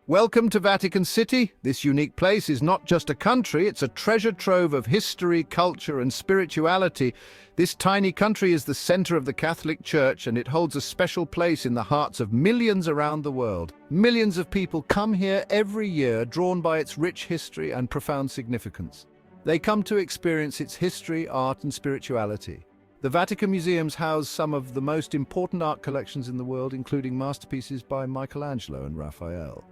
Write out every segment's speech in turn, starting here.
Welcome to Vatican City. This unique place is not just a country, it's a treasure trove of history, culture, and spirituality. This tiny country is the center of the Catholic Church, and it holds a special place in the hearts of millions around the world. Millions of people come here every year, drawn by its rich history and profound significance. They come to experience its history, art, and spirituality. The Vatican museums house some of the most important art collections in the world, including masterpieces by Michelangelo and Raphael.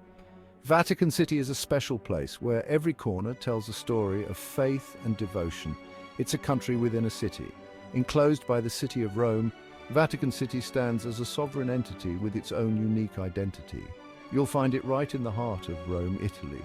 Vatican City is a special place where every corner tells a story of faith and devotion. It's a country within a city. Enclosed by the city of Rome, Vatican City stands as a sovereign entity with its own unique identity. You'll find it right in the heart of Rome, Italy.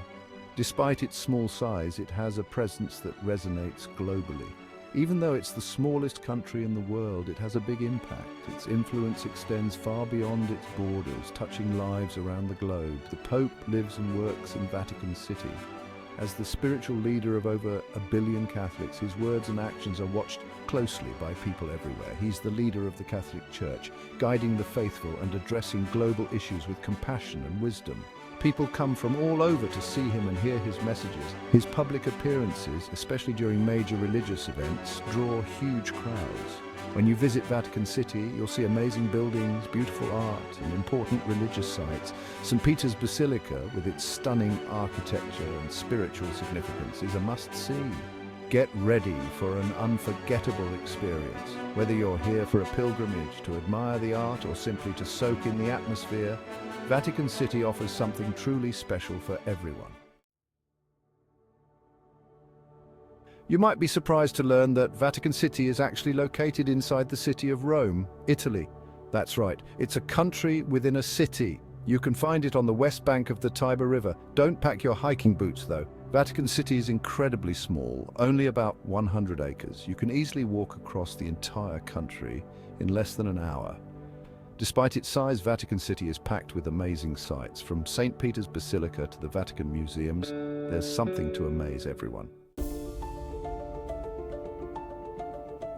Despite its small size, it has a presence that resonates globally. Even though it's the smallest country in the world, it has a big impact. Its influence extends far beyond its borders, touching lives around the globe. The Pope lives and works in Vatican City. As the spiritual leader of over 1 billion Catholics, his words and actions are watched closely by people everywhere. He's the leader of the Catholic Church, guiding the faithful and addressing global issues with compassion and wisdom. People come from all over to see him and hear his messages. His public appearances, especially during major religious events, draw huge crowds. When you visit Vatican City, you'll see amazing buildings, beautiful art, and important religious sites. St. Peter's Basilica, with its stunning architecture and spiritual significance, is a must-see. Get ready for an unforgettable experience. Whether you're here for a pilgrimage, to admire the art, or simply to soak in the atmosphere, Vatican City offers something truly special for everyone. You might be surprised to learn that Vatican City is actually located inside the city of Rome, Italy. That's right, it's a country within a city. You can find it on the west bank of the Tiber River. Don't pack your hiking boots though. Vatican City is incredibly small, only about 100 acres. You can easily walk across the entire country in less than an hour. Despite its size, Vatican City is packed with amazing sights. From St. Peter's Basilica to the Vatican museums, there's something to amaze everyone.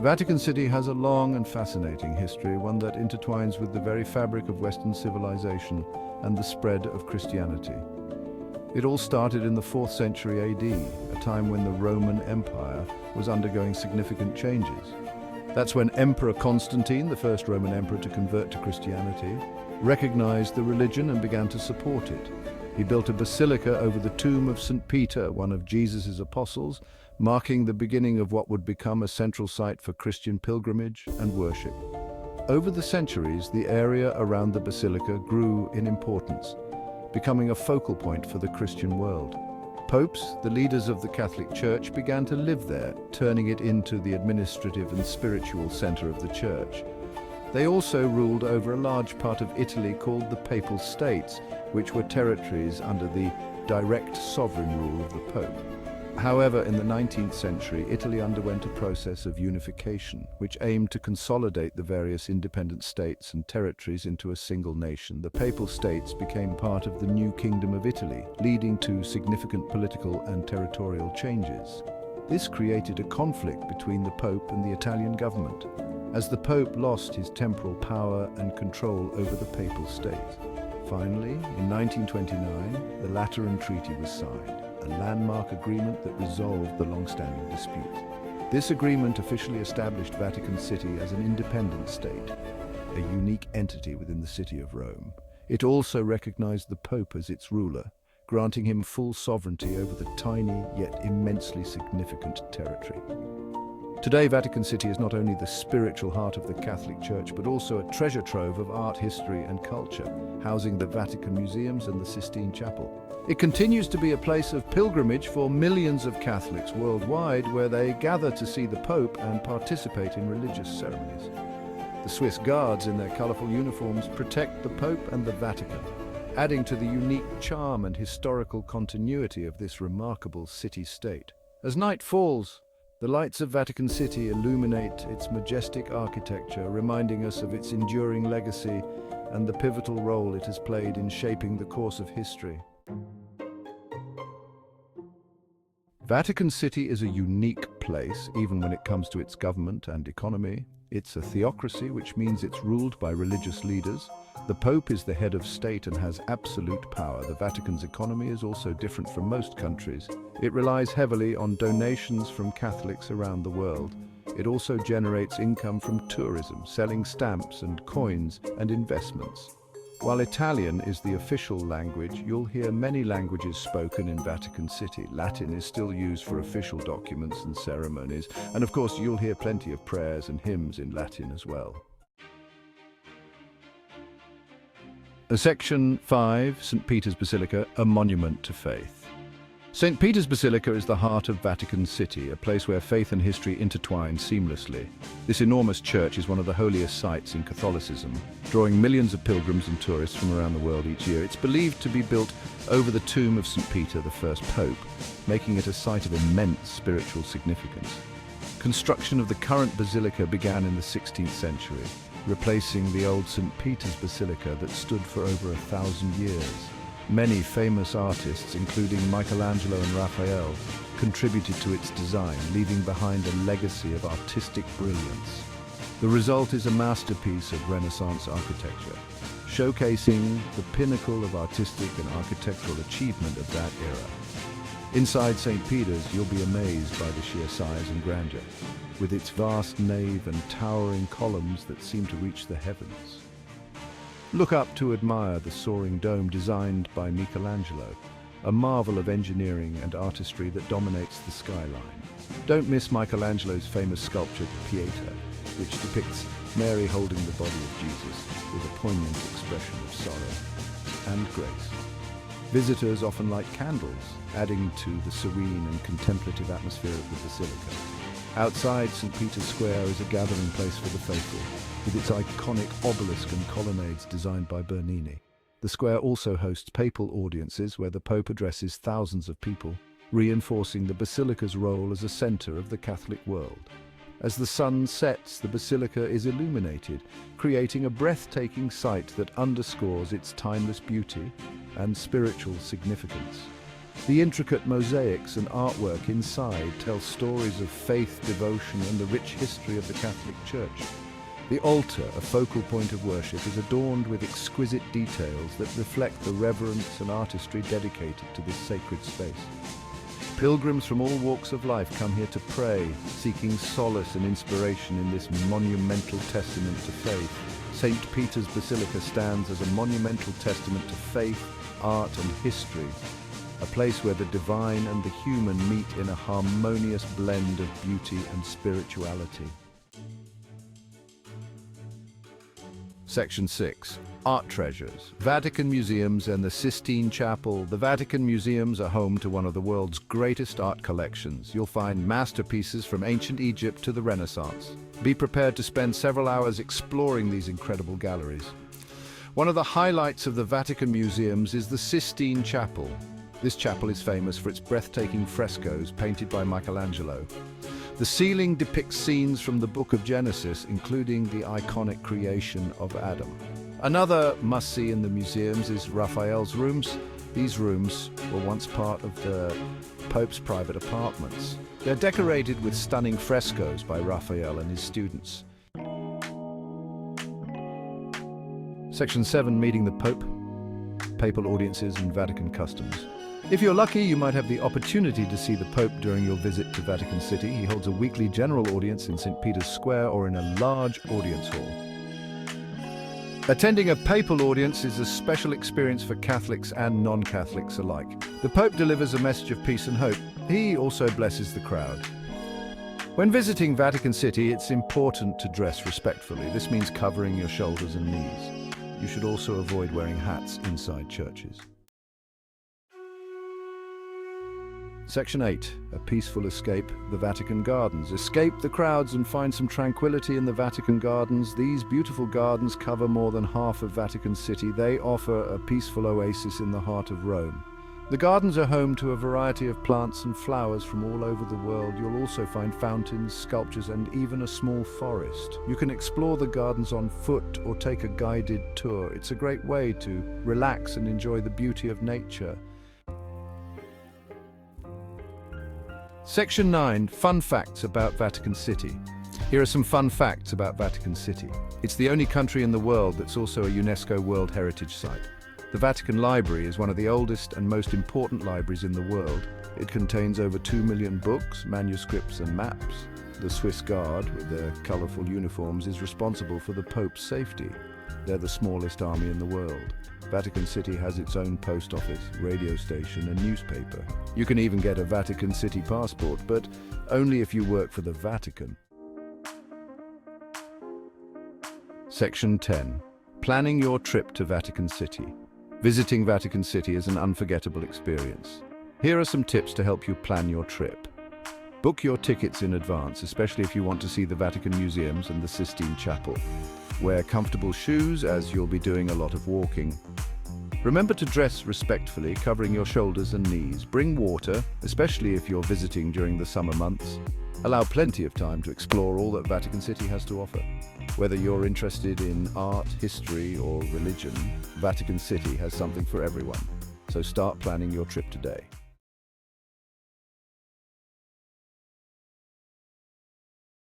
Vatican City has a long and fascinating history, one that intertwines with the very fabric of Western civilization and the spread of Christianity. It all started in the 4th century AD, a time when the Roman Empire was undergoing significant changes. That's when Emperor Constantine, the first Roman emperor to convert to Christianity, recognized the religion and began to support it. He built a basilica over the tomb of St. Peter, one of Jesus' apostles, marking the beginning of what would become a central site for Christian pilgrimage and worship. Over the centuries, the area around the basilica grew in importance, becoming a focal point for the Christian world. Popes, the leaders of the Catholic Church, began to live there, turning it into the administrative and spiritual center of the Church. They also ruled over a large part of Italy called the Papal States, which were territories under the direct sovereign rule of the Pope. However, in the 19th century, Italy underwent a process of unification, which aimed to consolidate the various independent states and territories into a single nation. The Papal States became part of the new Kingdom of Italy, leading to significant political and territorial changes. This created a conflict between the Pope and the Italian government, as the Pope lost his temporal power and control over the Papal States. Finally, in 1929, the Lateran Treaty was signed, a landmark agreement that resolved the long-standing dispute. This agreement officially established Vatican City as an independent state, a unique entity within the city of Rome. It also recognized the Pope as its ruler, granting him full sovereignty over the tiny yet immensely significant territory. Today, Vatican City is not only the spiritual heart of the Catholic Church, but also a treasure trove of art, history, and culture, housing the Vatican museums and the Sistine Chapel. It continues to be a place of pilgrimage for millions of Catholics worldwide, where they gather to see the Pope and participate in religious ceremonies. The Swiss Guards in their colorful uniforms protect the Pope and the Vatican, adding to the unique charm and historical continuity of this remarkable city-state. As night falls, the lights of Vatican City illuminate its majestic architecture, reminding us of its enduring legacy and the pivotal role it has played in shaping the course of history. Vatican City is a unique place, even when it comes to its government and economy. It's a theocracy, which means it's ruled by religious leaders. The Pope is the head of state and has absolute power. The Vatican's economy is also different from most countries. It relies heavily on donations from Catholics around the world. It also generates income from tourism, selling stamps and coins and investments. While Italian is the official language, you'll hear many languages spoken in Vatican City. Latin is still used for official documents and ceremonies, and of course you'll hear plenty of prayers and hymns in Latin as well. Section 5, St. Peter's Basilica, a monument to faith. St. Peter's Basilica is the heart of Vatican City, a place where faith and history intertwine seamlessly. This enormous church is one of the holiest sites in Catholicism, drawing millions of pilgrims and tourists from around the world each year. It's believed to be built over the tomb of St. Peter, the first pope, making it a site of immense spiritual significance. Construction of the current basilica began in the 16th century, replacing the old St. Peter's Basilica that stood for over 1,000 years. Many famous artists, including Michelangelo and Raphael, contributed to its design, leaving behind a legacy of artistic brilliance. The result is a masterpiece of Renaissance architecture, showcasing the pinnacle of artistic and architectural achievement of that era. Inside St. Peter's, you'll be amazed by the sheer size and grandeur, with its vast nave and towering columns that seem to reach the heavens. Look up to admire the soaring dome designed by Michelangelo, a marvel of engineering and artistry that dominates the skyline. Don't miss Michelangelo's famous sculpture, Pieta, which depicts Mary holding the body of Jesus with a poignant expression of sorrow and grace. Visitors often light candles, adding to the serene and contemplative atmosphere of the basilica. Outside St. Peter's Square is a gathering place for the faithful, with its iconic obelisk and colonnades designed by Bernini. The square also hosts papal audiences where the Pope addresses thousands of people, reinforcing the basilica's role as a center of the Catholic world. As the sun sets, the basilica is illuminated, creating a breathtaking sight that underscores its timeless beauty and spiritual significance. The intricate mosaics and artwork inside tell stories of faith, devotion, and the rich history of the Catholic Church. The altar, a focal point of worship, is adorned with exquisite details that reflect the reverence and artistry dedicated to this sacred space. Pilgrims from all walks of life come here to pray, seeking solace and inspiration in this monumental testament to faith. St. Peter's Basilica stands as a monumental testament to faith, art, and history, a place where the divine and the human meet in a harmonious blend of beauty and spirituality. Section 6. Art Treasures. Vatican Museums and the Sistine Chapel. The Vatican Museums are home to one of the world's greatest art collections. You'll find masterpieces from ancient Egypt to the Renaissance. Be prepared to spend several hours exploring these incredible galleries. One of the highlights of the Vatican Museums is the Sistine Chapel. This chapel is famous for its breathtaking frescoes painted by Michelangelo. The ceiling depicts scenes from the Book of Genesis, including the iconic creation of Adam. Another must-see in the museums is Raphael's rooms. These rooms were once part of the Pope's private apartments. They're decorated with stunning frescoes by Raphael and his students. Section 7. Meeting the Pope. Papal audiences and Vatican customs. If you're lucky, you might have the opportunity to see the Pope during your visit to Vatican City. He holds a weekly general audience in St. Peter's Square or in a large audience hall. Attending a papal audience is a special experience for Catholics and non-Catholics alike. The Pope delivers a message of peace and hope. He also blesses the crowd. When visiting Vatican City, it's important to dress respectfully. This means covering your shoulders and knees. You should also avoid wearing hats inside churches. Section 8. A peaceful escape. The Vatican Gardens. Escape the crowds and find some tranquility in the Vatican Gardens. These beautiful gardens cover more than half of Vatican City. They offer a peaceful oasis in the heart of Rome. The gardens are home to a variety of plants and flowers from all over the world. You'll also find fountains, sculptures, and even a small forest. You can explore the gardens on foot or take a guided tour. It's a great way to relax and enjoy the beauty of nature. Section 9. Fun facts about Vatican City. Here are some fun facts about Vatican City. It's the only country in the world that's also a UNESCO World Heritage Site. The Vatican Library is one of the oldest and most important libraries in the world. It contains over 2 million books, manuscripts and maps. The Swiss Guard, with their colorful uniforms, is responsible for the Pope's safety. They're the smallest army in the world. Vatican City has its own post office, radio station and newspaper. You can even get a Vatican City passport, but only if you work for the Vatican. Section 10. Planning your trip to Vatican City. Visiting Vatican City is an unforgettable experience. Here are some tips to help you plan your trip. Book your tickets in advance, especially if you want to see the Vatican museums and the Sistine Chapel. Wear comfortable shoes, as you'll be doing a lot of walking. Remember to dress respectfully, covering your shoulders and knees. Bring water, especially if you're visiting during the summer months. Allow plenty of time to explore all that Vatican City has to offer. Whether you're interested in art, history, or religion, Vatican City has something for everyone. So start planning your trip today.